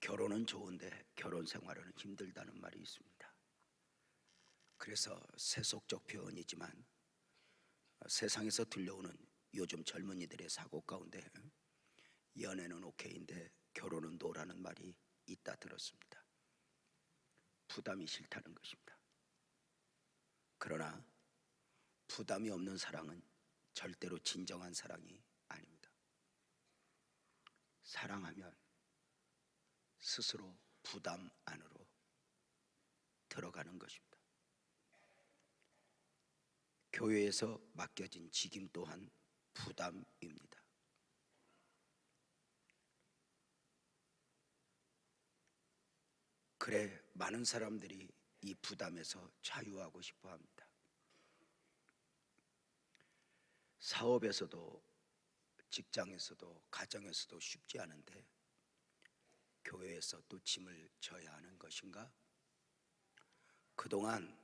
결혼은 좋은데 결혼 생활은 힘들다는 말이 있습니다. 그래서 세속적 표현이지만 세상에서 들려오는 요즘 젊은이들의 사고 가운데 연애는 오케이인데 결혼은 노라는 말이 있다 들었습니다. 부담이 싫다는 것입니다. 그러나 부담이 없는 사랑은 절대로 진정한 사랑이 아닙니다. 사랑하면 스스로 부담 안으로 들어가는 것입니다. 교회에서 맡겨진 직임 또한 부담입니다. 그래 많은 사람들이 이 부담에서 자유하고 싶어 합니다. 사업에서도 직장에서도 가정에서도 쉽지 않은데 교회에서 또 짐을 져야 하는 것인가? 그동안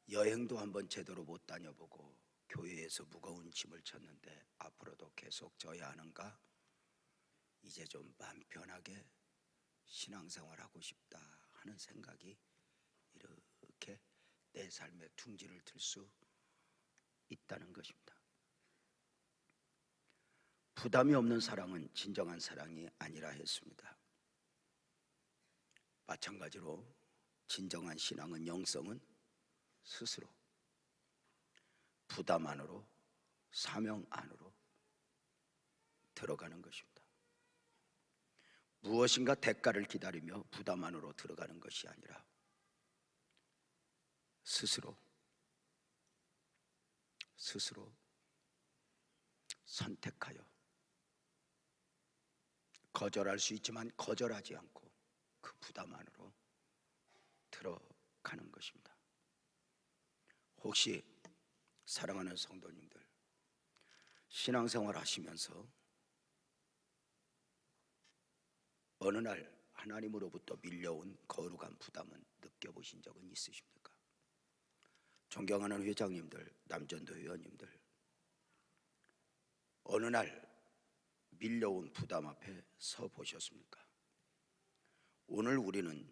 여행도 한번 제대로 못 다녀보고 교회에서 무거운 짐을 졌는데 앞으로도 계속 져야 하는가? 이제 좀 마음 편하게 신앙생활하고 싶다 하는 생각이 이렇게 내 삶의 둥지를 틀 수 있다는 것입니다. 부담이 없는 사랑은 진정한 사랑이 아니라 했습니다. 마찬가지로 진정한 신앙은, 영성은 스스로 부담 안으로, 사명 안으로 들어가는 것입니다. 무엇인가 대가를 기다리며 부담 안으로 들어가는 것이 아니라 스스로 선택하여 거절할 수 있지만 거절하지 않고 그 부담 안으로 들어가는 것입니다. 혹시 사랑하는 성도님들, 신앙생활 하시면서 어느 날 하나님으로부터 밀려온 거룩한 부담은 느껴보신 적은 있으십니까? 존경하는 회장님들, 남전도 회원님들, 어느 날 밀려온 부담 앞에 서 보셨습니까? 오늘 우리는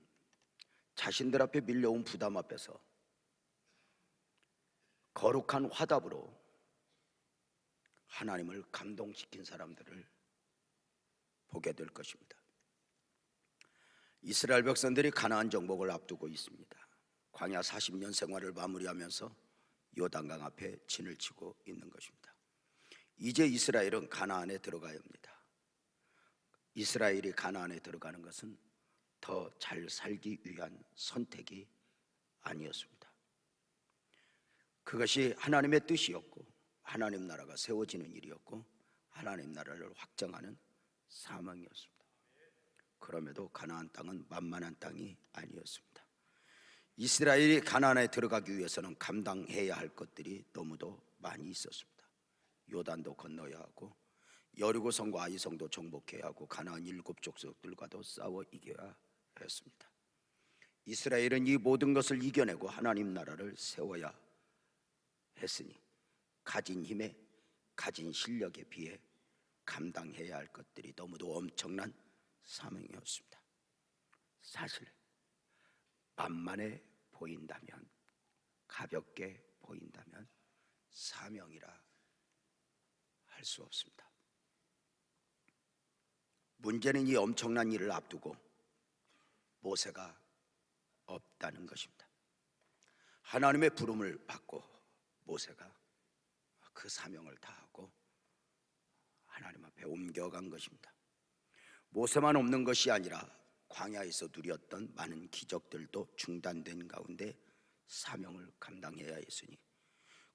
자신들 앞에 밀려온 부담 앞에서 거룩한 화답으로 하나님을 감동시킨 사람들을 보게 될 것입니다. 이스라엘 백성들이 가나안 정복을 앞두고 있습니다. 광야 40년 생활을 마무리하면서 요단강 앞에 진을 치고 있는 것입니다. 이제 이스라엘은 가나안에 들어가야 합니다. 이스라엘이 가나안에 들어가는 것은 더 잘 살기 위한 선택이 아니었습니다. 그것이 하나님의 뜻이었고 하나님 나라가 세워지는 일이었고 하나님 나라를 확장하는 사명이었습니다. 그럼에도 가나안 땅은 만만한 땅이 아니었습니다. 이스라엘이 가나안에 들어가기 위해서는 감당해야 할 것들이 너무도 많이 있었습니다. 요단도 건너야 하고 여리고성과 아이성도 정복해야 하고 가나안 7 족속들과도 싸워 이겨야 했습니다. 이스라엘은 이 모든 것을 이겨내고 하나님 나라를 세워야 했으니 가진 힘에 가진 실력에 비해 감당해야 할 것들이 너무도 엄청난 사명이었습니다. 사실 만만해 보인다면, 가볍게 보인다면 사명이라 할 수 없습니다. 문제는 이 엄청난 일을 앞두고 모세가 없다는 것입니다. 하나님의 부름을 받고 모세가 그 사명을 다하고 하나님 앞에 옮겨간 것입니다. 모세만 없는 것이 아니라 광야에서 누렸던 많은 기적들도 중단된 가운데 사명을 감당해야 했으니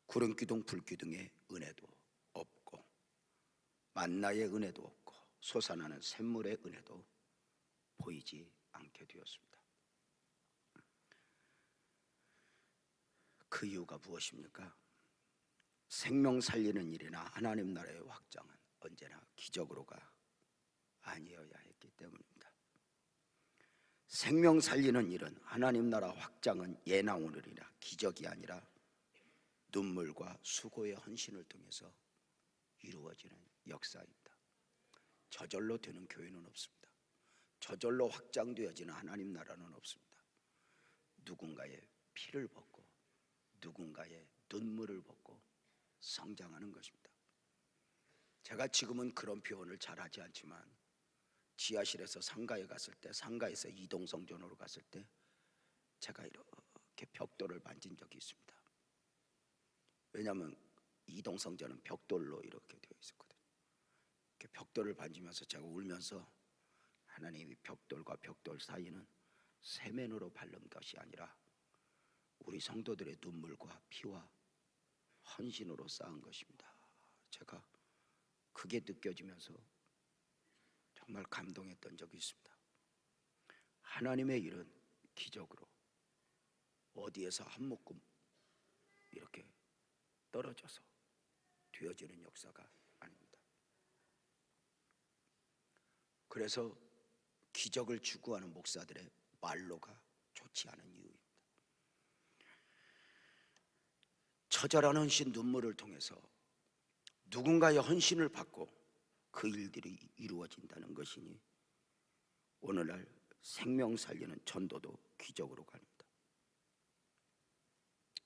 구름 기둥 불 기둥의 은혜도 없고 만나의 은혜도 없고 솟아나는 샘물의 은혜도 보이지 않게 되었습니다. 그 이유가 무엇입니까? 생명 살리는 일이나 하나님 나라의 확장은 언제나 기적으로가 아니어야 했기 때문입니다. 생명 살리는 일은, 하나님 나라 확장은 예나 오늘이나 기적이 아니라 눈물과 수고의 헌신을 통해서 이루어지는 역사입니다. 저절로 되는 교회는 없습니다. 저절로 확장되어지는 하나님 나라는 없습니다. 누군가의 피를 벗고 누군가의 눈물을 벗고 성장하는 것입니다. 제가 지금은 그런 표현을 잘 하지 않지만 지하실에서 상가에 갔을 때, 상가에서 이동성전으로 갔을 때 제가 이렇게 벽돌을 만진 적이 있습니다. 왜냐하면 이동성전은 벽돌로 이렇게 되어 있었거든요. 이렇게 벽돌을 만지면서 제가 울면서 하나님이 벽돌과 벽돌 사이는 세면으로 바른 것이 아니라 우리 성도들의 눈물과 피와 헌신으로 쌓은 것입니다. 제가 그게 느껴지면서 정말 감동했던 적이 있습니다. 하나님의 일은 기적으로 어디에서 한 묶음 이렇게 떨어져서 되어지는 역사가 아닙니다. 그래서 기적을 추구하는 목사들의 말로가 좋지 않은 이유입니다. 처절한 헌신, 눈물을 통해서 누군가의 헌신을 받고 그 일들이 이루어진다는 것이니 오늘날 생명 살리는 전도도 기적으로 갑니다.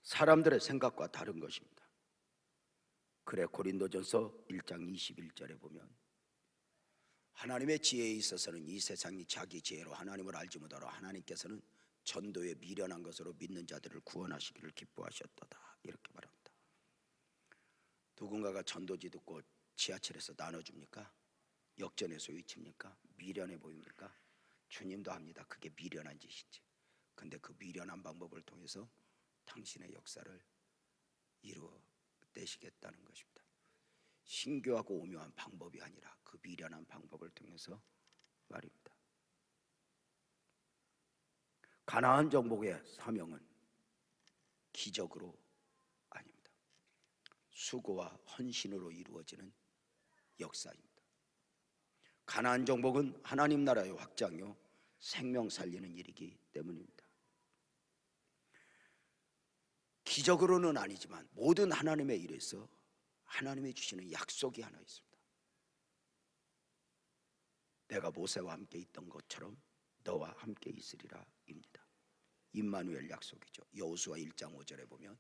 사람들의 생각과 다른 것입니다. 그래 고린도전서 1장 21절에 보면 하나님의 지혜에 있어서는 이 세상이 자기 지혜로 하나님을 알지 못하러 하나님께서는 전도에 미련한 것으로 믿는 자들을 구원하시기를 기뻐하셨도다, 이렇게 말합니다. 누군가가 전도지 듣고 지하철에서 나눠줍니까? 역전에서 외칩니까? 미련해 보입니까? 주님도 합니다. 그게 미련한 짓인지. 근데 그 미련한 방법을 통해서 당신의 역사를 이루어내시겠다는 것입니다. 신교하고 오묘한 방법이 아니라 그 미련한 방법을 통해서 말입니다. 가나안 정복의 사명은 기적으로 아닙니다. 수고와 헌신으로 이루어지는 역사입니다. 가나안 정복은 하나님 나라의 확장이요 생명 살리는 일이기 때문입니다. 기적으로는 아니지만 모든 하나님의 일에서 하나님이 주시는 약속이 하나 있습니다. 내가 모세와 함께 있던 것처럼 너와 함께 있으리라 입니다. 임마누엘 약속이죠. 여호수아 1장 5절에 보면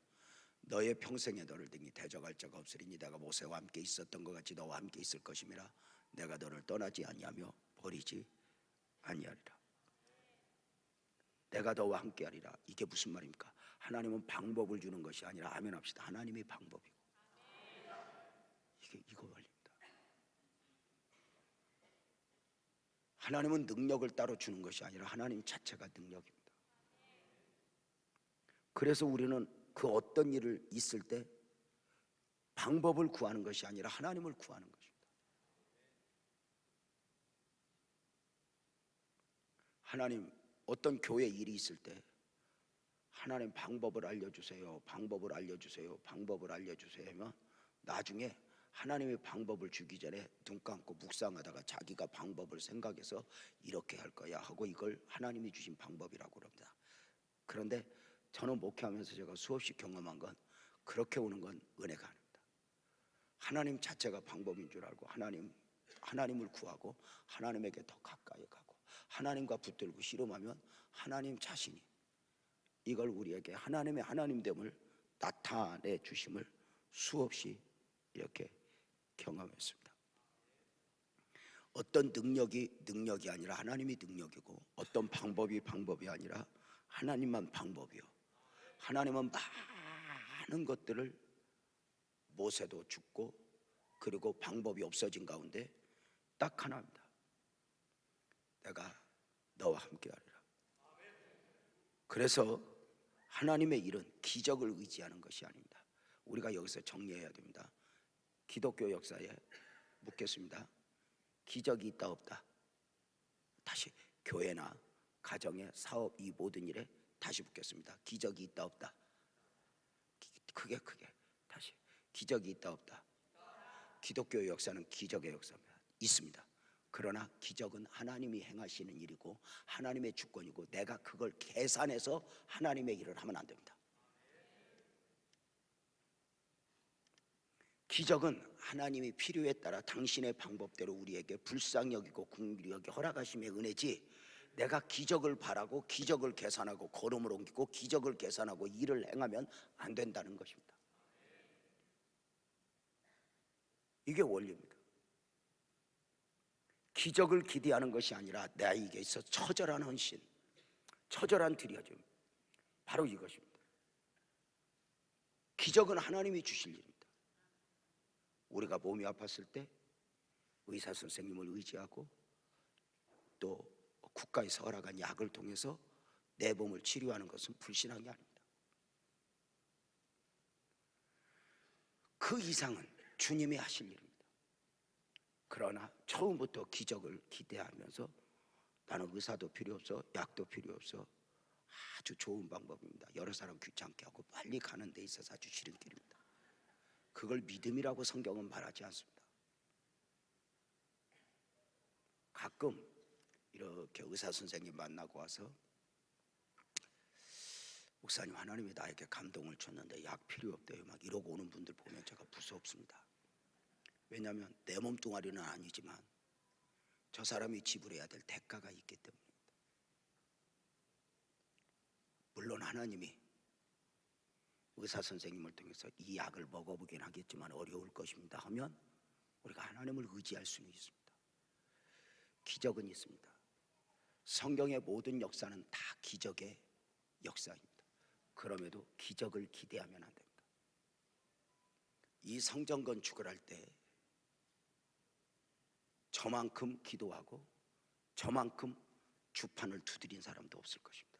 너의 평생에 너를 등이 대적할 자가 없으리니 내가 모세와 함께 있었던 것 같이 너와 함께 있을 것임이라. 내가 너를 떠나지 아니하며 버리지 아니하리라. 내가 너와 함께하리라. 이게 무슨 말입니까? 하나님은 방법을 주는 것이 아니라, 아멘 합시다, 하나님이 방법이고 이거 말입니다. 하나님은 능력을 따로 주는 것이 아니라 하나님 자체가 능력입니다. 그래서 우리는 그 어떤 일을 있을 때 방법을 구하는 것이 아니라 하나님을 구하는 것입니다. 하나님, 어떤 교회 일이 있을 때 하나님 방법을 알려주세요, 방법을 알려주세요, 방법을 알려주세요 하면 나중에 하나님의 방법을 주기 전에 눈 감고 묵상하다가 자기가 방법을 생각해서 이렇게 할 거야 하고 이걸 하나님이 주신 방법이라고 그럽니다. 그런데 저는 목회하면서 제가 수없이 경험한 건 그렇게 오는 건 은혜가 아닙니다. 하나님 자체가 방법인 줄 알고 하나님을 구하고 하나님에게 더 가까이 가고 하나님과 붙들고 씨름하면 하나님 자신이 이걸 우리에게 하나님의 하나님됨을 나타내 주심을 수없이 이렇게 경험했습니다. 어떤 능력이 아니라 하나님이 능력이고 어떤 방법이 아니라 하나님만 방법이요. 하나님은 많은 것들을 모세도 죽고 그리고 방법이 없어진 가운데 딱 하나입니다. 내가 너와 함께하리라. 그래서 하나님의 일은 기적을 의지하는 것이 아닙니다. 우리가 여기서 정리해야 됩니다. 기독교 역사에 묻겠습니다. 기적이 있다 없다? 다시 교회나 가정에 사업 이 모든 일에 다시 묻겠습니다. 기적이 있다 없다? 크게 다시 기적이 있다 없다? 기독교의 역사는 기적의 역사입니다. 있습니다. 그러나 기적은 하나님이 행하시는 일이고 하나님의 주권이고 내가 그걸 계산해서 하나님의 일을 하면 안 됩니다. 기적은 하나님이 필요에 따라 당신의 방법대로 우리에게 불쌍히 여기고 긍휼히 여기 허락하심의 은혜지, 내가 기적을 바라고 기적을 계산하고 걸음을 옮기고 기적을 계산하고 일을 행하면 안 된다는 것입니다. 이게 원리입니다. 기적을 기대하는 것이 아니라 나에게 있어 처절한 헌신, 처절한 드려짐, 바로 이것입니다. 기적은 하나님이 주실 일입니다. 우리가 몸이 아팠을 때 의사 선생님을 의지하고 또 국가에서 허락한 약을 통해서 내 몸을 치료하는 것은 불신앙이 아닙니다. 그 이상은 주님이 하실 일입니다. 그러나 처음부터 기적을 기대하면서 나는 의사도 필요 없어, 약도 필요 없어, 아주 좋은 방법입니다. 여러 사람 귀찮게 하고 빨리 가는 데 있어서 아주 쉬운 길입니다. 그걸 믿음이라고 성경은 말하지 않습니다. 가끔 이렇게 의사 선생님 만나고 와서 목사님, 하나님이 나에게 감동을 줬는데 약 필요 없대요, 막 이러고 오는 분들 보면 제가 무섭습니다. 왜냐하면 내 몸뚱아리는 아니지만 저 사람이 지불해야 될 대가가 있기 때문입니다. 물론 하나님이 의사 선생님을 통해서 이 약을 먹어보긴 하겠지만 어려울 것입니다 하면 우리가 하나님을 의지할 수는 있습니다. 기적은 있습니다. 성경의 모든 역사는 다 기적의 역사입니다. 그럼에도 기적을 기대하면 안 됩니다. 이 성전 건축을 할 때 저만큼 기도하고 저만큼 주판을 두드린 사람도 없을 것입니다.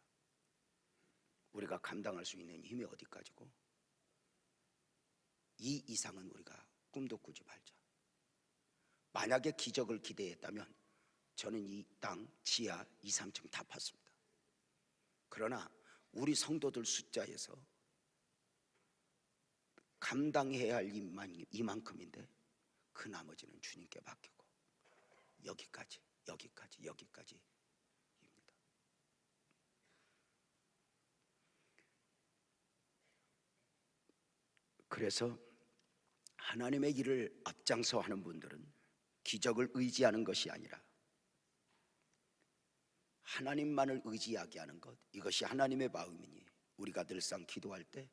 우리가 감당할 수 있는 힘이 어디까지고 이 이상은 우리가 꿈도 꾸지 말자. 만약에 기적을 기대했다면 저는 이 땅 지하 2, 3층 다 팠습니다. 그러나 우리 성도들 숫자에서 감당해야 할 이만큼인데 그 나머지는 주님께 맡기고 여기까지입니다. 그래서 하나님의 일을 앞장서 하는 분들은 기적을 의지하는 것이 아니라 하나님만을 의지하게 하는 것, 이것이 하나님의 마음이니 우리가 늘상 기도할 때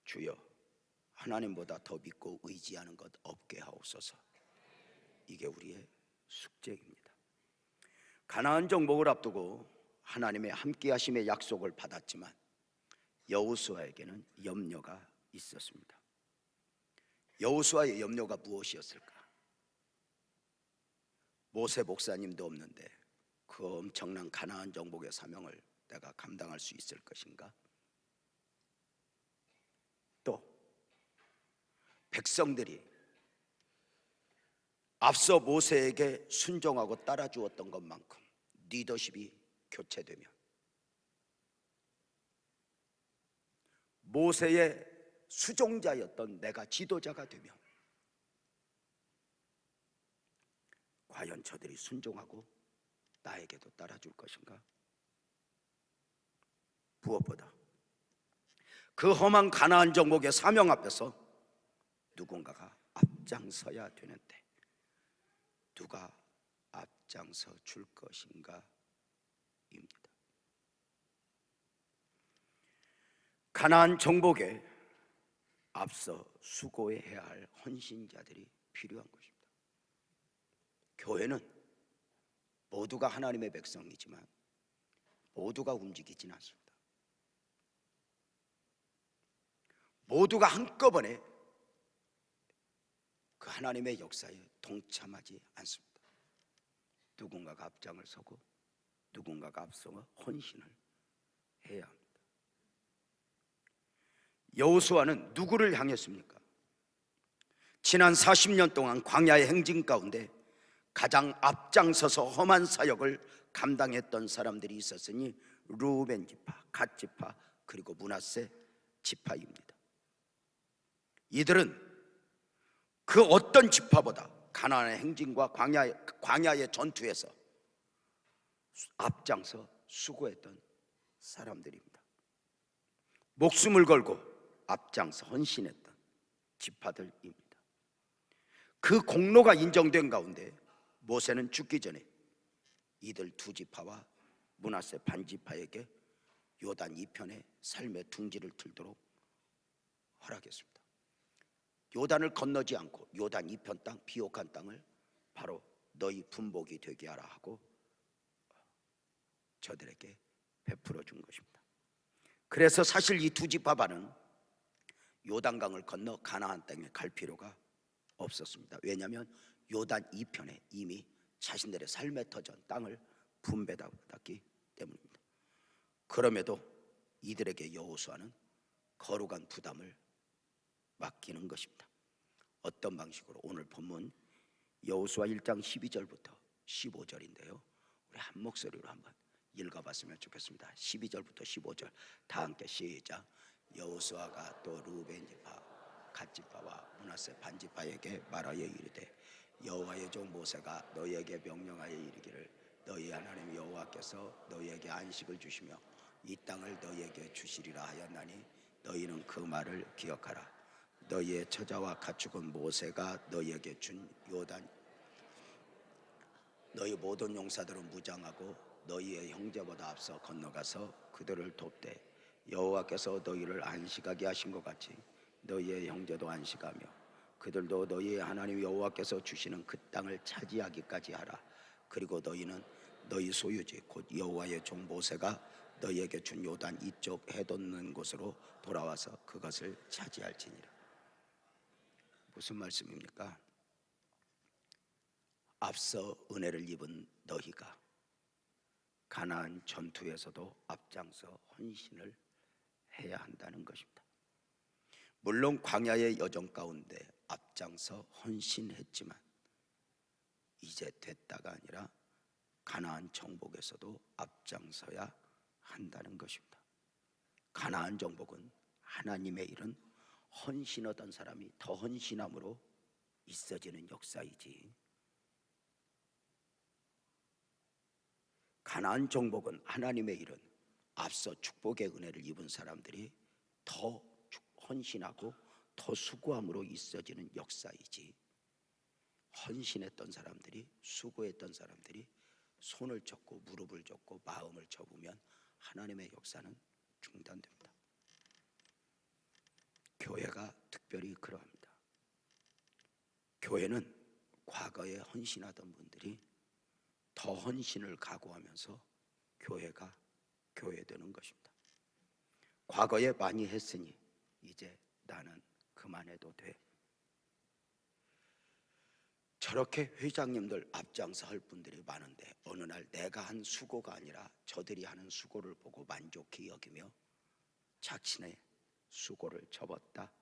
주여 하나님보다 더 믿고 의지하는 것 없게 하옵소서, 이게 우리의 숙제입니다. 가나안 정복을 앞두고 하나님의 함께하심의 약속을 받았지만 여호수아에게는 염려가 있었습니다. 여호수아의 염려가 무엇이었을까? 모세 목사님도 없는데 그 엄청난 가나안 정복의 사명을 내가 감당할 수 있을 것인가? 또 백성들이 앞서 모세에게 순종하고 따라주었던 것만큼 리더십이 교체되면, 모세의 수종자였던 내가 지도자가 되면 과연 저들이 순종하고 나에게도 따라줄 것인가? 무엇보다 그 험한 가나안 정복의 사명 앞에서 누군가가 앞장서야 되는데 누가 앞장서 줄 것인가 입니다. 가나안 정복에 앞서 수고해야 할 헌신자들이 필요한 것입니다. 교회는 모두가 하나님의 백성이지만 모두가 움직이진 않습니다. 모두가 한꺼번에 그 하나님의 역사에 동참하지 않습니다. 누군가가 앞장을 서고 누군가가 앞서 헌신을 해야 합니다. 여호수아는 누구를 향했습니까? 지난 40년 동안 광야의 행진 가운데 가장 앞장서서 험한 사역을 감당했던 사람들이 있었으니 르우벤 지파, 갓 지파, 그리고 므낫세 지파입니다. 이들은 그 어떤 지파보다 가나안의 행진과 광야의 전투에서 앞장서 수고했던 사람들입니다. 목숨을 걸고 앞장서 헌신했던 지파들입니다. 그 공로가 인정된 가운데 모세는 죽기 전에 이들 두 지파와 므낫세 반 지파에게 요단 이편에 삶의 둥지를 틀도록 허락했습니다. 요단을 건너지 않고 요단 이편 땅, 비옥한 땅을 바로 너희 분복이 되게 하라 하고 저들에게 베풀어 준 것입니다. 그래서 사실 이 두 지파반은 요단강을 건너 가나안 땅에 갈 필요가 없었습니다. 왜냐하면 요단 이편에 이미 자신들의 삶의 터전 땅을 분배받았기 때문입니다. 그럼에도 이들에게 여호수아는 거룩한 부담을 맡기는 것입니다. 어떤 방식으로? 오늘 본문 여호수아 1장 12절부터 15절인데요 우리 한 목소리로 한번 읽어봤으면 좋겠습니다. 12절부터 15절 다 함께 시작. 여호수아가 또 르우벤 지파, 갓 지파와 므낫세 반 지파에게 말하여 이르되 여호와의 종 모세가 너희에게 명령하여 이르기를 너희 하나님 여호와께서 너희에게 안식을 주시며 이 땅을 너희에게 주시리라 하였나니 너희는 그 말을 기억하라. 너희의 처자와 가축은 모세가 너희에게 준 요단 너희 모든 용사들은 무장하고 너희의 형제보다 앞서 건너가서 그들을 돕되 여호와께서 너희를 안식하게 하신 것 같이 너희의 형제도 안식하며 그들도 너희의 하나님 여호와께서 주시는 그 땅을 차지하기까지 하라. 그리고 너희는 너희 소유지 곧 여호와의 종 모세가 너희에게 준 요단 이쪽 해돋는 곳으로 돌아와서 그것을 차지할지니라. 무슨 말씀입니까? 앞서 은혜를 입은 너희가 가나안 전투에서도 앞장서 헌신을 해야 한다는 것입니다. 물론 광야의 여정 가운데 앞장서 헌신했지만 이제 됐다가 아니라 가나안 정복에서도 앞장서야 한다는 것입니다. 가나안 정복은 하나님의 일은 헌신하던 사람이 더 헌신함으로 있어지는 역사이지, 가나안 정복은 하나님의 일은 앞서 축복의 은혜를 입은 사람들이 더 헌신하고 더 수고함으로 있어지는 역사이지, 헌신했던 사람들이, 수고했던 사람들이 손을 젓고 무릎을 젓고 마음을 접으면 하나님의 역사는 중단됩니다. 교회가 특별히 그러합니다. 교회는 과거에 헌신하던 분들이 더 헌신을 각오하면서 교회가 교회되는 것입니다. 과거에 많이 했으니 이제 나는 그만해도 돼. 저렇게 회장님들 앞장서 할 분들이 많은데 어느 날 내가 한 수고가 아니라 저들이 하는 수고를 보고 만족히 여기며 자신의 수고를 접었다.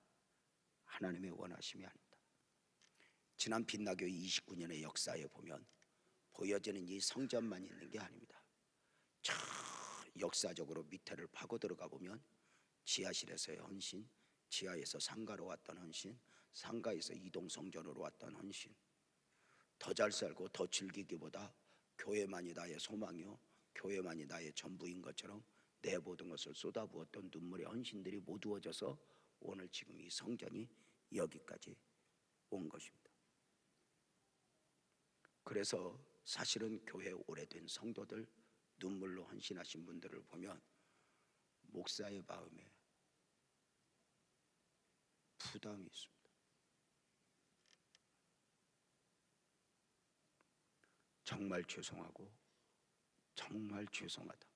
하나님의 원하심이 아닙니다. 지난 빛나교회 29년의 역사에 보면 보여지는 이 성전만 있는 게 아닙니다. 저 역사적으로 밑에를 파고 들어가 보면 지하실에서의 헌신, 지하에서 상가로 왔던 헌신, 상가에서 이동성전으로 왔던 헌신, 더 잘 살고 더 즐기기보다 교회만이 나의 소망이요 교회만이 나의 전부인 것처럼 내 모든 것을 쏟아부었던 눈물의 헌신들이 모두어져서 오늘 지금 이 성전이 여기까지 온 것입니다. 그래서 사실은 교회 오래된 성도들, 눈물로 헌신하신 분들을 보면 목사의 마음에 부담이 있습니다. 정말 죄송하고 정말 죄송하다.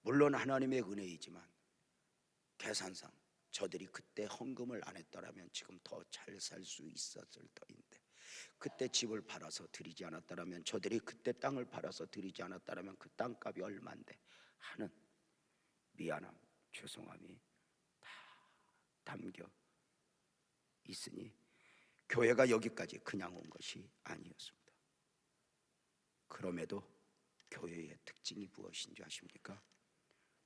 물론 하나님의 은혜이지만 계산상 저들이 그때 헌금을 안 했더라면 지금 더 잘 살 수 있었을 터인데, 그때 집을 팔아서 드리지 않았더라면, 저들이 그때 땅을 팔아서 드리지 않았더라면 그 땅값이 얼만데 하는 미안함, 죄송함이 다 담겨 있으니 교회가 여기까지 그냥 온 것이 아니었습니다. 그럼에도 교회의 특징이 무엇인지 아십니까?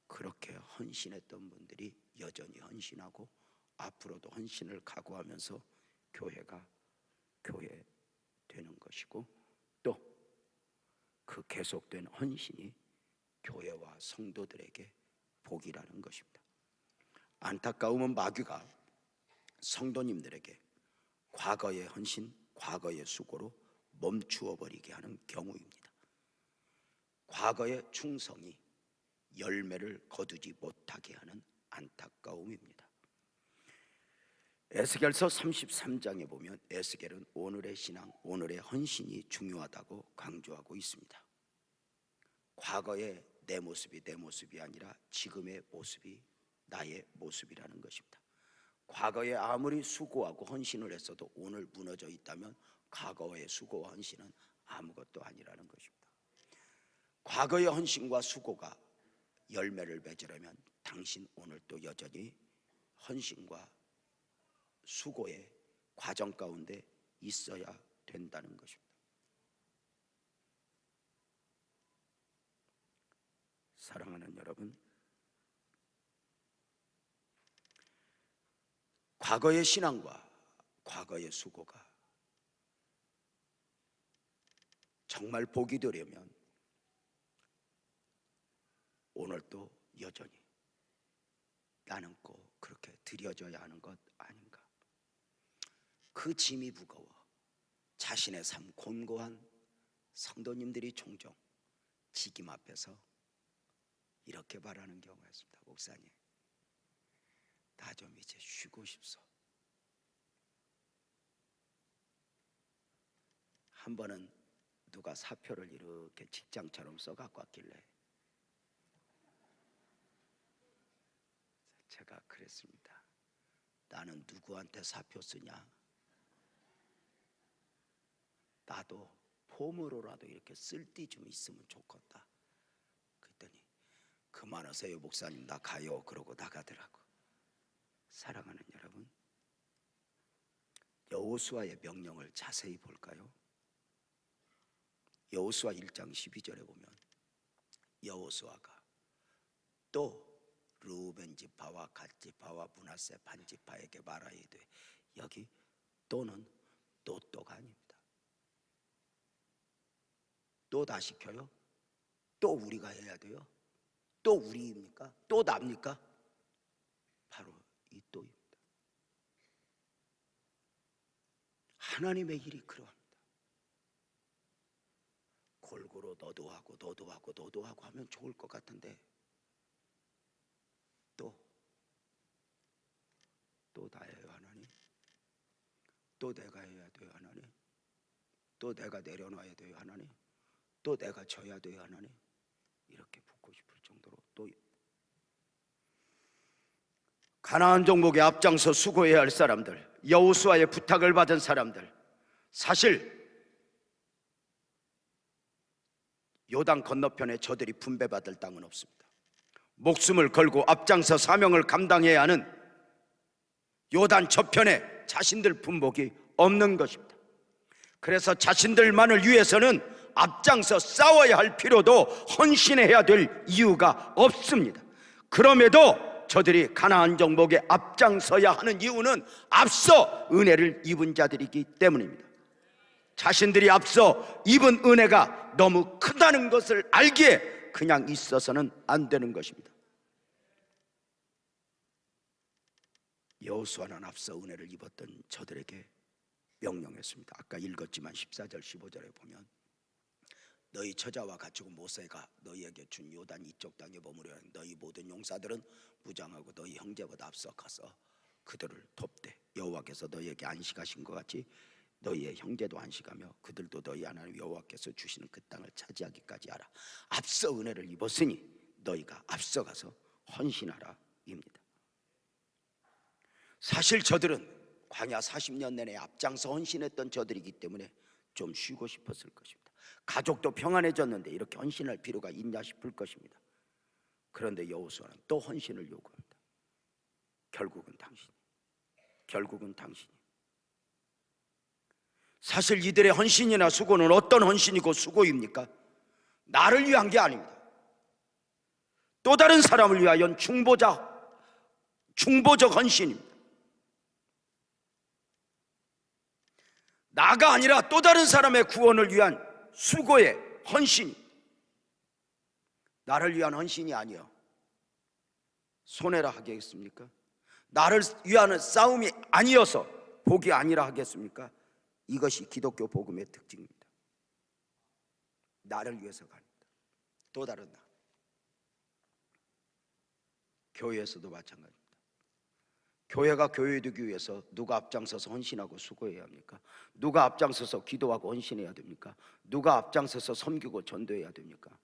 그렇게 헌신했던 분들이 여전히 헌신하고 앞으로도 헌신을 각오하면서 교회가 교회 되는 것이고, 또 그 계속된 헌신이 교회와 성도들에게 복이라는 것입니다. 안타까움은 마귀가 성도님들에게 과거의 헌신, 과거의 수고로 멈추어 버리게 하는 경우입니다. 과거의 충성이 열매를 거두지 못하게 하는 안타까움입니다. 에스겔서 33장에 보면 에스겔은 오늘의 신앙, 오늘의 헌신이 중요하다고 강조하고 있습니다. 과거의 내 모습이 내 모습이 아니라 지금의 모습이 나의 모습이라는 것입니다. 과거에 아무리 수고하고 헌신을 했어도 오늘 무너져 있다면 과거의 수고와 헌신은 아무것도 아니라는 것입니다. 과거의 헌신과 수고가 열매를 맺으려면 당신 오늘도 여전히 헌신과 수고의 과정 가운데 있어야 된다는 것입니다. 사랑하는 여러분, 과거의 신앙과 과거의 수고가 정말 복이 되려면 오늘도 여전히 나는 꼭 그렇게 드려져야 하는 것 아닌가. 그 짐이 무거워 자신의 삶 곤고한 성도님들이 종종 직임 앞에서 이렇게 말하는 경우가 있습니다. 목사님, 나 좀 이제 쉬고 싶소. 한 번은 누가 사표를 이렇게 직장처럼 써갖고 왔길래 제가 그랬습니다. 나는 누구한테 사표 쓰냐? 나도 폼으로라도 이렇게 쓸 데 좀 있으면 좋겠다. 그랬더니 그만하세요 목사님, 나 가요. 그러고 나가더라고. 사랑하는 여러분, 여호수아의 명령을 자세히 볼까요? 여호수아 1장 12절에 보면 여호수아가 또 르우벤 지파와 갓 지파와 므낫세 반 지파에게 말하야 돼. 여기 또는 또가 아닙니다. 또 다 시켜요? 또 우리가 해야 돼요? 또 우리입니까? 또 납니까? 바로 이 또입니다. 하나님의 일이 그러합니다. 골고루 너도 하고 하면 좋을 것 같은데 또 나예요 하나님. 또 내가 해야 돼요 하나님. 또 내가 내려놔야 돼요 하나님. 또 내가 져야 돼요 하나님. 이렇게 붙고 싶을 정도로 또 가나안 정복에 앞장서 수고해야 할 사람들, 여호수아의 부탁을 받은 사람들, 사실 요단 건너편에 저들이 분배받을 땅은 없습니다. 목숨을 걸고 앞장서 사명을 감당해야 하는 요단 저편에 자신들 분복이 없는 것입니다. 그래서 자신들만을 위해서는 앞장서 싸워야 할 필요도 헌신해야 될 이유가 없습니다. 그럼에도 저들이 가나안 정복에 앞장서야 하는 이유는 앞서 은혜를 입은 자들이기 때문입니다. 자신들이 앞서 입은 은혜가 너무 크다는 것을 알기에 그냥 있어서는 안 되는 것입니다. 여호수아는 앞서 은혜를 입었던 저들에게 명령했습니다. 아까 읽었지만 14절 15절에 보면 너희 처자와 가축은 모세가 너희에게 준 요단 이쪽 땅에 머무려 하는 너희 모든 용사들은 무장하고 너희 형제보다 앞서 가서 그들을 돕되 여호와께서 너희에게 안식하신 것 같이 너희의 형제도 안식하며 그들도 너희 하나님 여호와께서 주시는 그 땅을 차지하기까지 하라. 앞서 은혜를 입었으니 너희가 앞서가서 헌신하라 입니다. 사실 저들은 광야 40년 내내 앞장서 헌신했던 저들이기 때문에 좀 쉬고 싶었을 것입니다. 가족도 평안해졌는데 이렇게 헌신할 필요가 있냐 싶을 것입니다. 그런데 여호수아는 또 헌신을 요구합니다. 결국은 당신이. 사실 이들의 헌신이나 수고는 어떤 헌신이고 수고입니까? 나를 위한 게 아닙니다. 또 다른 사람을 위하여 중보적 헌신입니다. 나가 아니라 또 다른 사람의 구원을 위한 수고의 헌신. 나를 위한 헌신이 아니요 손해라 하겠습니까? 나를 위한 싸움이 아니어서 복이 아니라 하겠습니까? 이것이 기독교 복음의 특징입니다. 나를 위해서 갑니다. 또 다른 나. 교회에서도 마찬가지입니다. 교회가 교회되기 위해서 누가 앞장서서 헌신하고 수고해야 합니까? 누가 앞장서서 기도하고 헌신해야 됩니까? 누가 앞장서서 섬기고 전도해야 됩니까?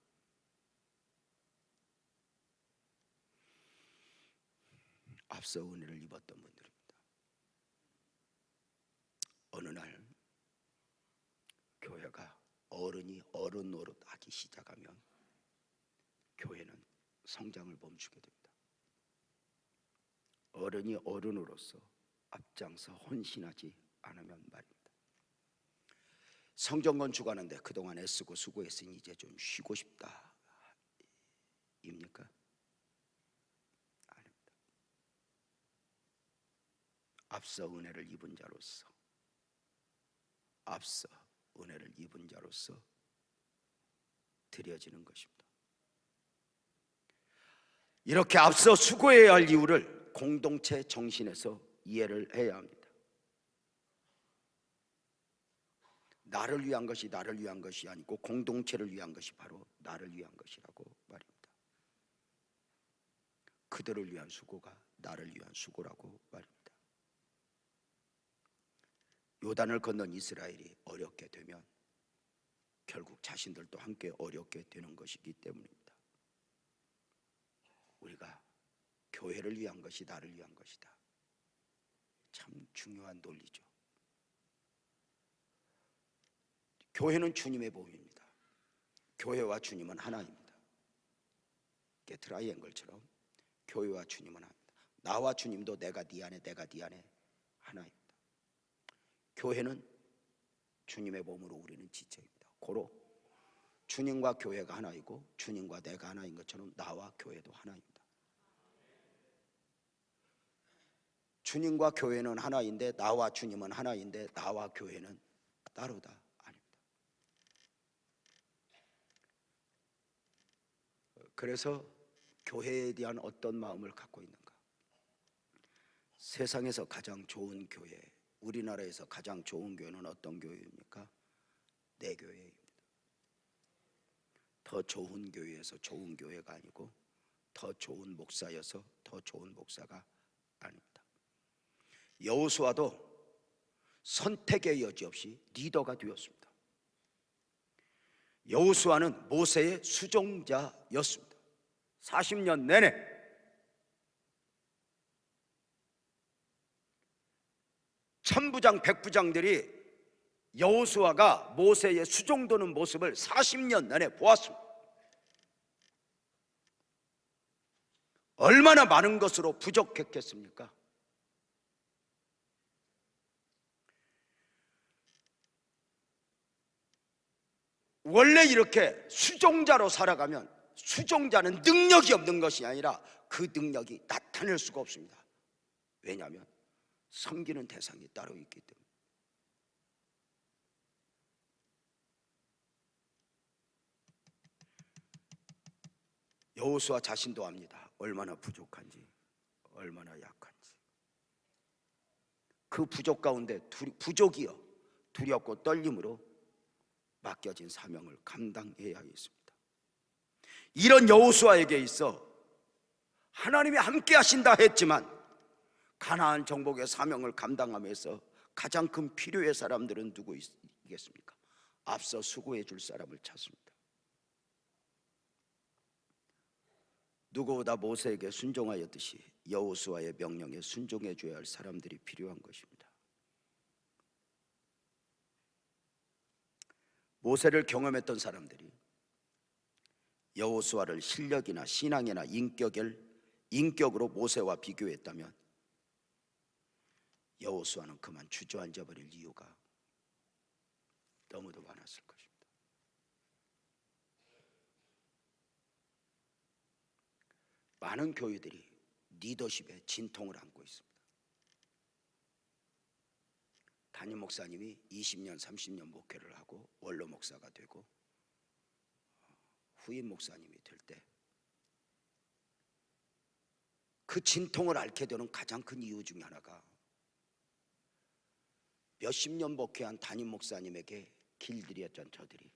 앞서 은혜를 입었던 분들입니다. 어느 날 교회가 어른이 어른 노릇 하기 시작하면 교회는 성장을 멈추게 됩니다. 어른이 어른으로서 앞장서 헌신하지 않으면 말입니다. 성전 건축하는데 그동안 애쓰고 수고했으니 이제 좀 쉬고 싶다 입니까? 아닙니다. 앞서 은혜를 입은 자로서, 앞서 은혜를 입은 자로서 드려지는 것입니다. 이렇게 앞서 수고해야 할 이유를 공동체 정신에서 이해를 해야 합니다. 나를 위한 것이 나를 위한 것이 아니고 공동체를 위한 것이 바로 나를 위한 것이라고 말입니다. 그들을 위한 수고가 나를 위한 수고라고 말입니다. 요단을 건넌 이스라엘이 어렵게 되면 결국 자신들도 함께 어렵게 되는 것이기 때문입니다. 우리가 교회를 위한 것이 나를 위한 것이다. 참 중요한 논리죠. 교회는 주님의 몸입니다. 교회와 주님은 하나입니다. 트라이앵글처럼 교회와 주님은 하나입니다. 나와 주님도 내가 네 안에 내가 네 안에 하나입니다. 교회는 주님의 몸으로 우리는 지체입니다. 고로 주님과 교회가 하나이고 주님과 내가 하나인 것처럼 나와 교회도 하나입니다. 주님과 교회는 하나인데 나와 주님은 하나인데 나와 교회는 따로다 아닙니다. 그래서 교회에 대한 어떤 마음을 갖고 있는가? 세상에서 가장 좋은 교회, 우리나라에서 가장 좋은 교회는 어떤 교회입니까? 내 교회입니다. 더 좋은 교회에서 좋은 교회가 아니고 더 좋은 목사여서 더 좋은 목사가 아닙니다. 여호수아도 선택의 여지 없이 리더가 되었습니다. 여호수아는 모세의 수종자였습니다. 40년 내내 천부장 백부장들이 여호수아가 모세의 수종도는 모습을 40년 내내 보았습니다. 얼마나 많은 것으로 부족했겠습니까? 원래 이렇게 수종자로 살아가면 수종자는 능력이 없는 것이 아니라 그 능력이 나타낼 수가 없습니다. 왜냐하면 섬기는 대상이 따로 있기 때문에. 여호수아 자신도 압니다. 얼마나 부족한지, 얼마나 약한지. 그 부족 가운데 부족이여 두렵고 떨림으로 맡겨진 사명을 감당해야 했습니다. 이런 여호수아에게 있어 하나님이 함께 하신다 했지만 가나안 정복의 사명을 감당하면서 가장 큰 필요의 사람들은 누구이겠습니까? 앞서 수고해 줄 사람을 찾습니다. 누구보다 모세에게 순종하였듯이 여호수아의 명령에 순종해 줘야 할 사람들이 필요한 것입니다. 모세를 경험했던 사람들이 여호수아를 실력이나 신앙이나 인격으로 모세와 비교했다면 여호수아는 그만 주저앉아 버릴 이유가 너무도 많았을 것입니다. 많은 교회들이 리더십에 진통을 안고 있습니다. 담임 목사님이 20년, 30년 목회를 하고 원로 목사가 되고 후임 목사님이 될 때 그 진통을 앓게 되는 가장 큰 이유 중에 하나가 몇십 년 목회한 담임 목사님에게 길들였던 저들이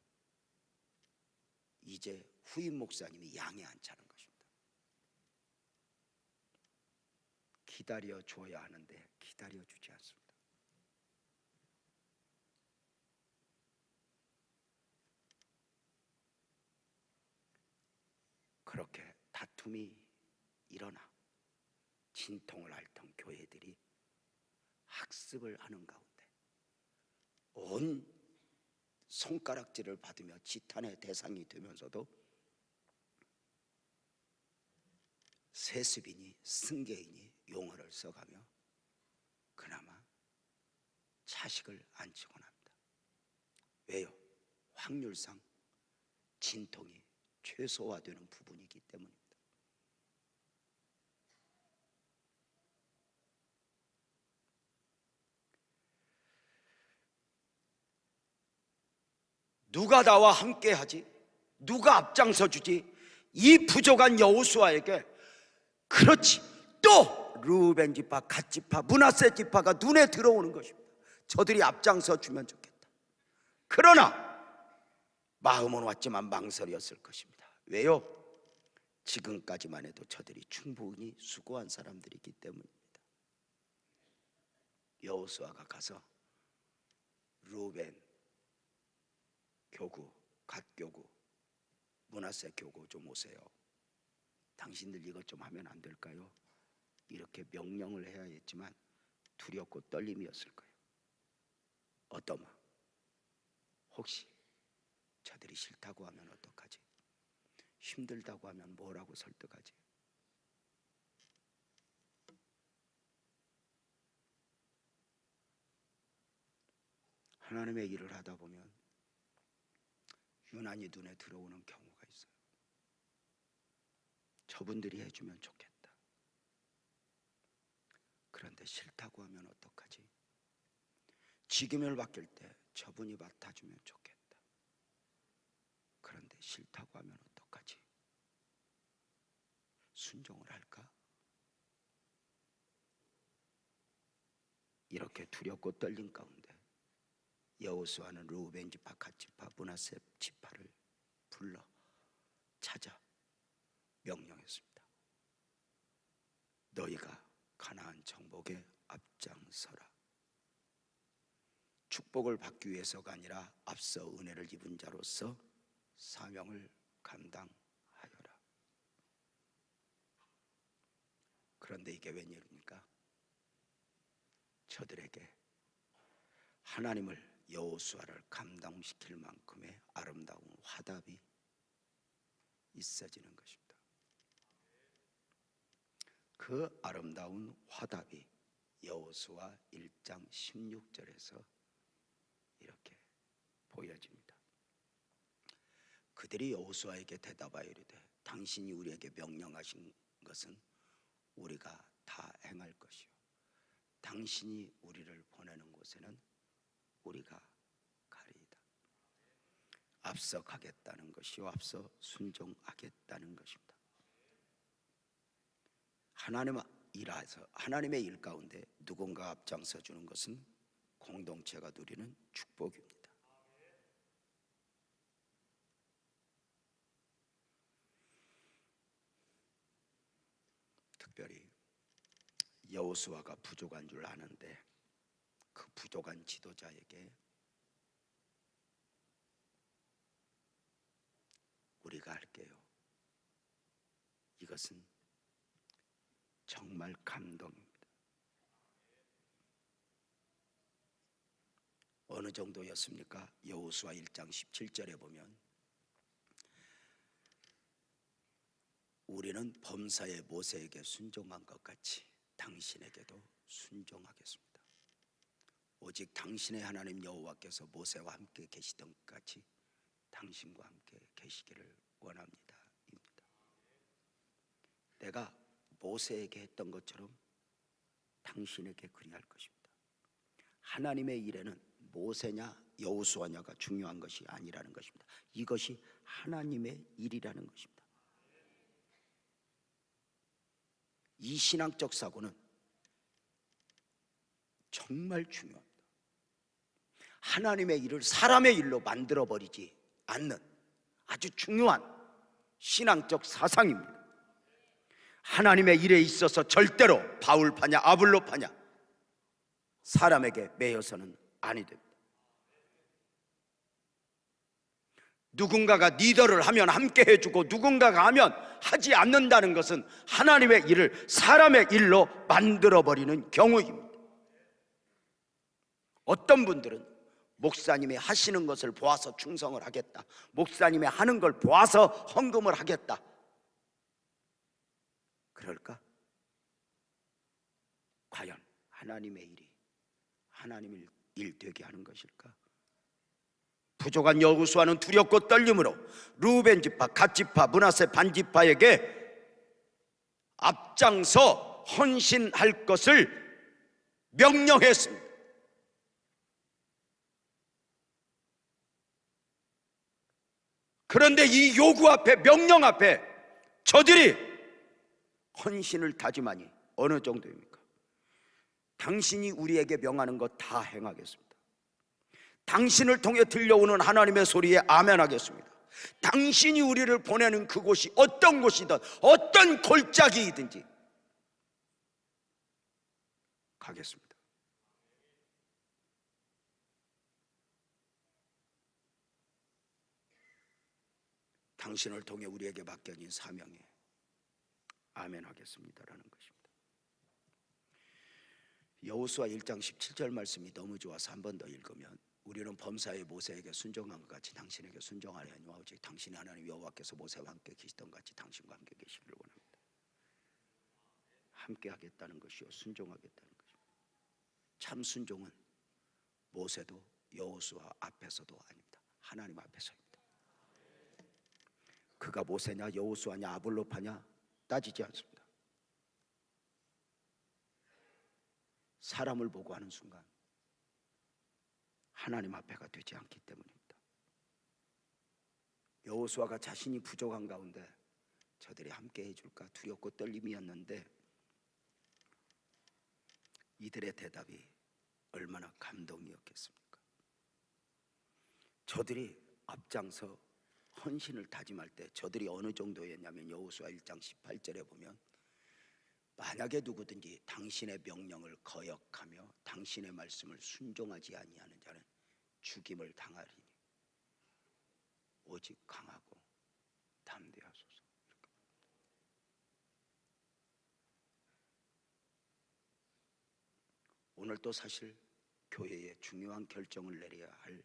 이제 후임 목사님이 양에 앉자는 것입니다. 기다려 줘야 하는데 기다려 주지 않습니다. 그렇게 다툼이 일어나 진통을 앓던 교회들이 학습을 하는 가운데 온 손가락질을 받으며 지탄의 대상이 되면서도 세습인이 승계인이 용어를 써가며 그나마 자식을 안치곤 합니다. 왜요? 확률상 진통이 최소화되는 부분이기 때문입니다. 누가 나와 함께 하지? 누가 앞장서 주지? 이 부족한 여호수아에게 그렇지 또 르우벤 지파, 갓 지파, 므낫세 지파가 눈에 들어오는 것입니다. 저들이 앞장서 주면 좋겠다. 그러나 마음은 왔지만 망설였을 것입니다. 왜요? 지금까지만 해도 저들이 충분히 수고한 사람들이기 때문입니다. 여호수아가 가서 르우벤 교구, 갓 교구, 므낫세 교구 좀 오세요. 당신들 이것 좀 하면 안 될까요? 이렇게 명령을 해야 했지만 두렵고 떨림이었을 거예요. 어떠마? 혹시 저들이 싫다고 하면 어떡하지? 힘들다고 하면 뭐라고 설득하지? 하나님의 일을 하다 보면 유난히 눈에 들어오는 경우가 있어요. 저분들이 해주면 좋겠다. 그런데 싫다고 하면 어떡하지? 직임을 맡길 때 저분이 맡아주면 좋겠다. 그런데 싫다고 하면 어떡하지? 순종을 할까? 이렇게 두렵고 떨린 가운데 여호수아는 르우벤 지파, 갓 지파, 므낫세 지파를 불러 찾아 명령했습니다. 너희가 가나안 정복에 앞장서라. 축복을 받기 위해서가 아니라 앞서 은혜를 입은 자로서 사명을 감당하여라. 그런데 이게 웬일입니까? 저들에게 하나님을 여호수아를 감동시킬 만큼의 아름다운 화답이 있어지는 것입니다. 그 아름다운 화답이 여호수아 1장 16절에서 이렇게 보여집니다. 그들이 여호수아에게 대답하여 이르되 당신이 우리에게 명령하신 것은 우리가 다 행할 것이요 당신이 우리를 보내는 곳에는 우리가 가리이다. 앞서 가겠다는 것이요 앞서 순종하겠다는 것입니다. 하나님의 일 가운데 누군가 앞장서 주는 것은 공동체가 누리는 축복입니다. 특별히 여호수아가 부족한 줄 아는데 그 부족한 지도자에게 우리가 할게요. 이것은 정말 감동입니다. 어느 정도였습니까? 여호수아 1장 17절에 보면 우리는 범사의 모세에게 순종한 것 같이 당신에게도 순종하겠습니다. 오직 당신의 하나님 여호와께서 모세와 함께 계시던 것 같이 당신과 함께 계시기를 원합니다. 입니다. 내가 모세에게 했던 것처럼 당신에게 그리할 것입니다. 하나님의 일에는 모세냐 여호수아냐가 중요한 것이 아니라는 것입니다. 이것이 하나님의 일이라는 것입니다. 이 신앙적 사고는 정말 중요합니다. 하나님의 일을 사람의 일로 만들어버리지 않는 아주 중요한 신앙적 사상입니다. 하나님의 일에 있어서 절대로 바울파냐 아볼로파냐 사람에게 매여서는 아니 됩니다. 누군가가 리더를 하면 함께 해주고 누군가가 하면 하지 않는다는 것은 하나님의 일을 사람의 일로 만들어버리는 경우입니다. 어떤 분들은 목사님이 하시는 것을 보아서 충성을 하겠다, 목사님이 하는 걸 보아서 헌금을 하겠다, 그럴까? 과연 하나님의 일이 하나님의 일 되게 하는 것일까? 부족한 여호수아는 두렵고 떨림으로 르우벤 지파, 갓 지파, 므낫세 반 지파에게 앞장서 헌신할 것을 명령했습니다. 그런데 이 요구 앞에, 명령 앞에 저들이 헌신을 다짐하니 어느 정도입니까? 당신이 우리에게 명하는 것 다 행하겠습니다. 당신을 통해 들려오는 하나님의 소리에 아멘하겠습니다. 당신이 우리를 보내는 그곳이 어떤 곳이든 어떤 골짜기이든지 가겠습니다. 당신을 통해 우리에게 맡겨진 사명에 아멘하겠습니다라는 것입니다. 여호수아 1장 17절 말씀이 너무 좋아서 한 번 더 읽으면, 우리는 범사의 모세에게 순종한 것 같이 당신에게 순종하려니와 오직 당신의 하나님 여호와께서 모세와 함께 계시던 같이 당신과 함께 계시기를 원합니다. 함께 하겠다는 것이요, 순종하겠다는 것입니다. 참 순종은 모세도 여호수아 앞에서도 아닙니다. 하나님 앞에서입니다. 그가 모세냐 여호수아냐 아볼로파냐 따지지 않습니다. 사람을 보고 하는 순간 하나님 앞에가 되지 않기 때문입니다. 여호수아가 자신이 부족한 가운데 저들이 함께 해줄까 두렵고 떨림이었는데 이들의 대답이 얼마나 감동이었겠습니까? 저들이 앞장서 헌신을 다짐할 때 저들이 어느 정도였냐면, 여호수아 1장 18절에 보면 만약에 누구든지 당신의 명령을 거역하며 당신의 말씀을 순종하지 아니하는 자는 죽임을 당하리니 오직 강하고 담대하소서. 오늘 또 사실 교회에 중요한 결정을 내려야 할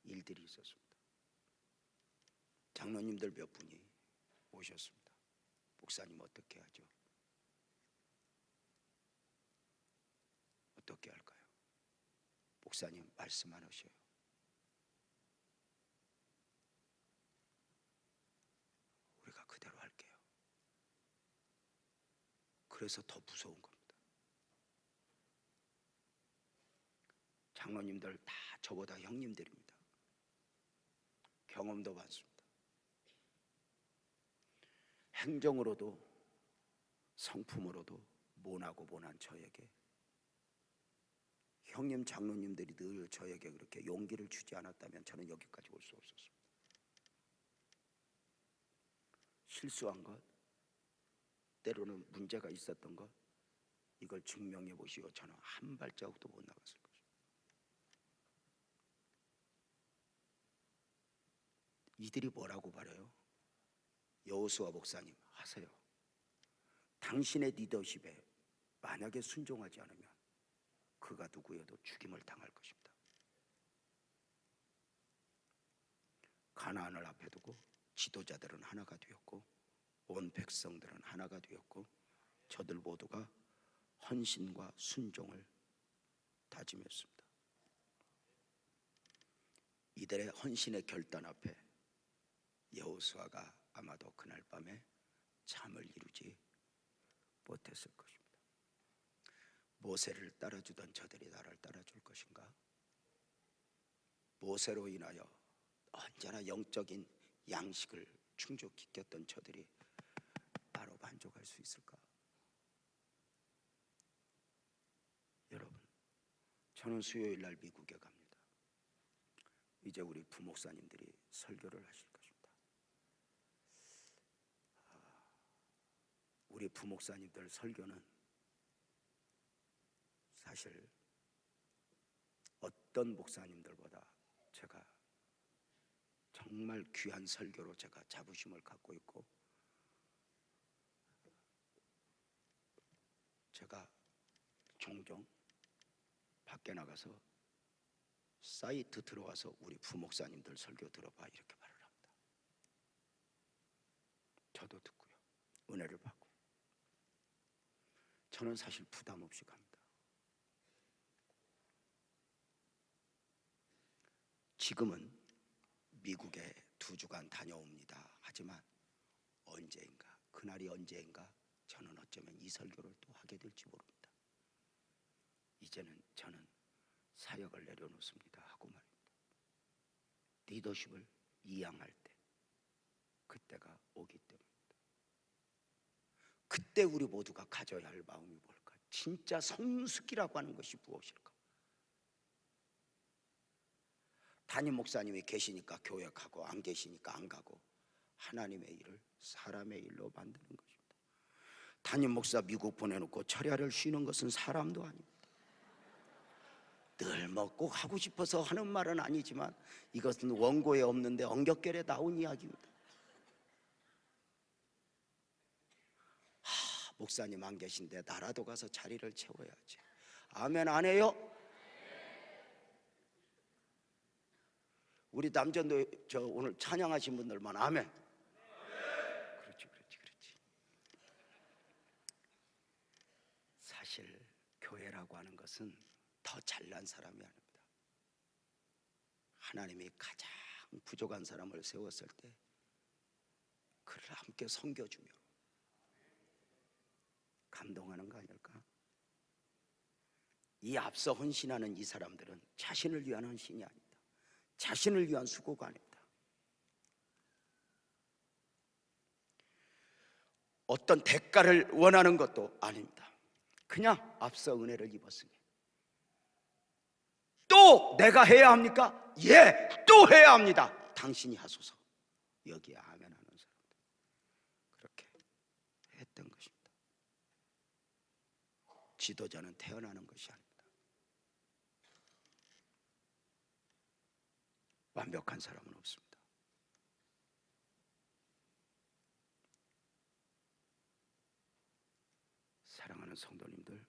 일들이 있었습니다. 장로님들 몇 분이 오셨습니다. 목사님 어떻게 하죠? 어떻게 할까요? 목사님 말씀 안 하셔요. 우리가 그대로 할게요. 그래서 더 무서운 겁니다. 장로님들 다 저보다 형님들입니다. 경험도 많습니다. 행정으로도 성품으로도 모나고 모난 저에게 형님 장로님들이 늘 저에게 그렇게 용기를 주지 않았다면 저는 여기까지 올 수 없었습니다. 실수한 것, 때로는 문제가 있었던 것, 이걸 증명해 보시오. 저는 한 발자국도 못 나갔을 것입니다. 이들이 뭐라고 바래요? 여호수아 목사님 하세요. 당신의 리더십에 만약에 순종하지 않으면 그가 누구여도 죽임을 당할 것입니다. 가나안을 앞에 두고 지도자들은 하나가 되었고 온 백성들은 하나가 되었고 저들 모두가 헌신과 순종을 다짐했습니다. 이들의 헌신의 결단 앞에 여호수아가 아마도 그날 밤에 잠을 이루지 못했을 것입니다. 모세를 따라주던 저들이 나를 따라줄 것인가? 모세로 인하여 언제나 영적인 양식을 충족시켰던 저들이 나로 만족할 수 있을까? 여러분, 저는 수요일 날 미국에 갑니다. 이제 우리 부목사님들이 설교를 하실 것입니다. 우리 부목사님들 설교는 사실 어떤 목사님들보다 제가 정말 귀한 설교로 제가 자부심을 갖고 있고, 제가 종종 밖에 나가서 사이트 들어와서 우리 부목사님들 설교 들어봐 이렇게 말을 합니다. 저도 듣고요, 은혜를 받고. 저는 사실 부담 없이 갑니다. 지금은 미국에 2주간 다녀옵니다. 하지만 언제인가, 그날이 언제인가 저는 어쩌면 이 설교를 또 하게 될지 모릅니다. 이제는 저는 사역을 내려놓습니다 하고 말입니다. 리더십을 이양할 때, 그때가 오기 때문입니다. 그때 우리 모두가 가져야 할 마음이 뭘까? 진짜 성숙이라고 하는 것이 무엇일까? 담임 목사님이 계시니까 교회 가고, 안 계시니까 안 가고, 하나님의 일을 사람의 일로 만드는 것입니다. 담임 목사 미국 보내놓고 철야를 쉬는 것은 사람도 아닙니다. 늘 먹고 하고 싶어서 하는 말은 아니지만 이것은 원고에 없는데 엉겹결에 나온 이야기입니다. 목사님 안 계신데 나라도 가서 자리를 채워야지. 아멘 안 해요? 우리 남전도 저 오늘 찬양하신 분들만 아멘. 그렇지. 사실 교회라고 하는 것은 더 잘난 사람이 아닙니다. 하나님이 가장 부족한 사람을 세웠을 때 그를 함께 섬겨주며 감동하는 거 아닐까? 이 앞서 헌신하는 이 사람들은 자신을 위한 헌신이 아닙니다. 자신을 위한 수고가 아닙니다. 어떤 대가를 원하는 것도 아닙니다. 그냥 앞서 은혜를 입었으니 또 내가 해야 합니까? 예, 또 해야 합니다. 당신이 하소서. 여기에 아멘 하는 사람들, 그렇게 했던 것입니다. 지도자는 태어나는 것이 아닙니다. 완벽한 사람은 없습니다. 사랑하는 성도님들,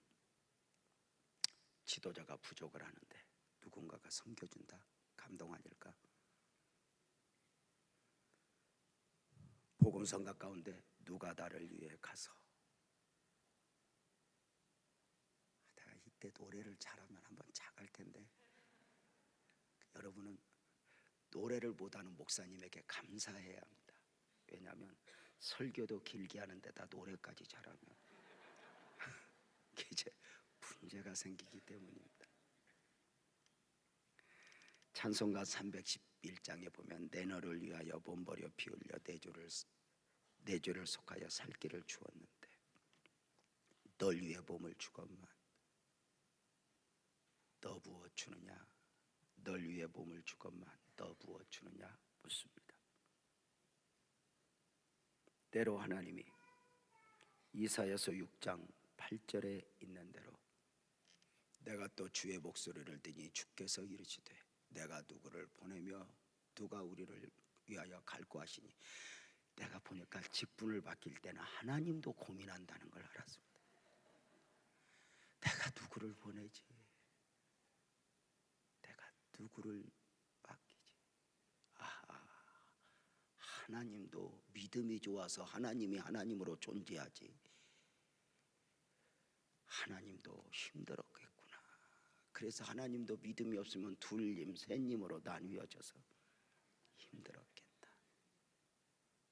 지도자가 부족을 하는데 누군가가 섬겨준다, 감동 아닐까? 복음성가 가운데 누가 나를 위해 가서, 내가 이때 노래를 잘하면 한번 작을 텐데, 여러분은 노래를 못하는 목사님에게 감사해야 합니다. 왜냐하면 설교도 길게 하는 데다 노래까지 잘하면 이제 문제가 생기기 때문입니다. 찬송가 311장에 보면 내 너를 위하여 몸버려 피 흘려 내 죄를 속하여 살 길을 주었는데 널 위해 몸을 주건만 너 부어 주느냐, 널 위해 몸을 주건만 너 부어 주느냐 묻습니다. 때로 하나님이 이사야서 6장 8절에 있는 대로 내가 또 주의 목소리를 듣니 주께서 이르시되 내가 누구를 보내며 누가 우리를 위하여 갈고 하시니, 내가 보니까 직분을 맡길 때는 하나님도 고민한다는 걸 알았습니다. 내가 누구를 보내지, 내가 누구를 맡기지. 하나님도 믿음이 좋아서 하나님이 하나님으로 존재하지, 하나님도 힘들었겠구나. 그래서 하나님도 믿음이 없으면 둘님 셋님으로 나뉘어져서 힘들었겠다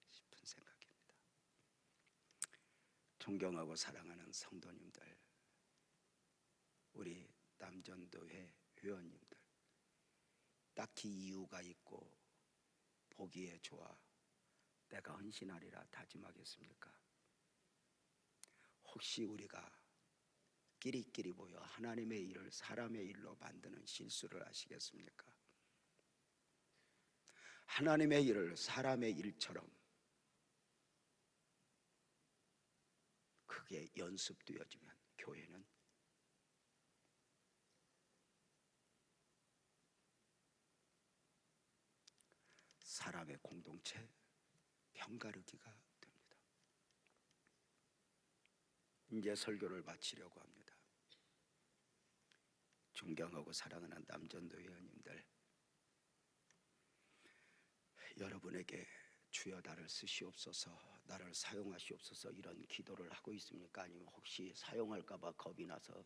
싶은 생각입니다. 존경하고 사랑하는 성도님들, 우리 남전도회 회원님들, 딱히 이유가 있고 보기에 좋아 내가 헌신하리라 다짐하겠습니까? 혹시 우리가 끼리끼리 모여 하나님의 일을 사람의 일로 만드는 실수를 하시겠습니까? 하나님의 일을 사람의 일처럼 그게 연습되어지면 교회는 사람의 공동체 병가르기가 됩니다. 이제 설교를 마치려고 합니다. 존경하고 사랑하는 남전도 회원님들, 여러분에게 주여 나를 쓰시옵소서, 나를 사용하시옵소서 이런 기도를 하고 있습니까? 아니면 혹시 사용할까 봐 겁이 나서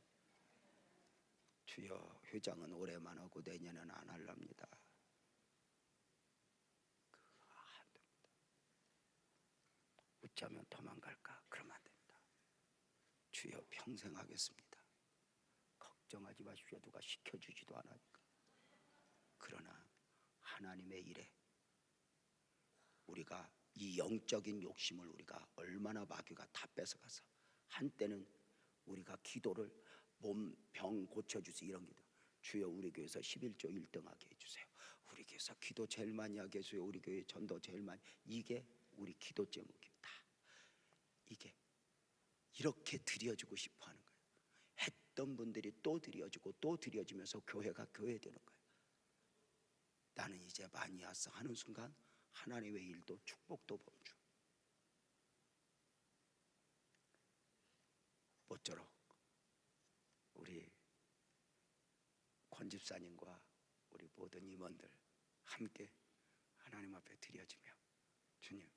주여 회장은 올해만 하고 내년은 안 할랍니다. 안 됩니다. 웃자면 도망갈까? 그러면 안 됩니다. 주여 평생 하겠습니다. 걱정하지 마십시오. 누가 시켜주지도 않으니까. 그러나 하나님의 일에 우리가 이 영적인 욕심을 우리가 얼마나 마귀가 다 뺏어가서, 한때는 우리가 기도를 몸 병 고쳐주세요 이런 기도, 주여 우리 교회에서 11조 1등하게 해주세요, 우리 교회에서 기도 제일 많이 하게 해주세요, 우리 교회 전도 제일 많이, 이게 우리 기도 제목이에요. 다 이게 이렇게 드려주고 싶어 하는 거예요. 했던 분들이 또 드려주고 또 드려지면서 교회가 교회되는 거예요. 나는 이제 많이 왔어 하는 순간 하나님의 일도 축복도 범주. 모쪼록 우리 권 집사님과 우리 모든 임원들 함께 하나님 앞에 드려지며 주님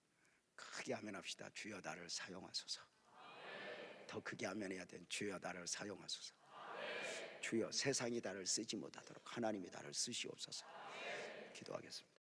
크게 아멘합시다. 주여 나를 사용하소서. 더 크게 아멘해야 된 주여 나를 사용하소서. 주여 세상이 나를 쓰지 못하도록 하나님이 나를 쓰시옵소서. 기도하겠습니다.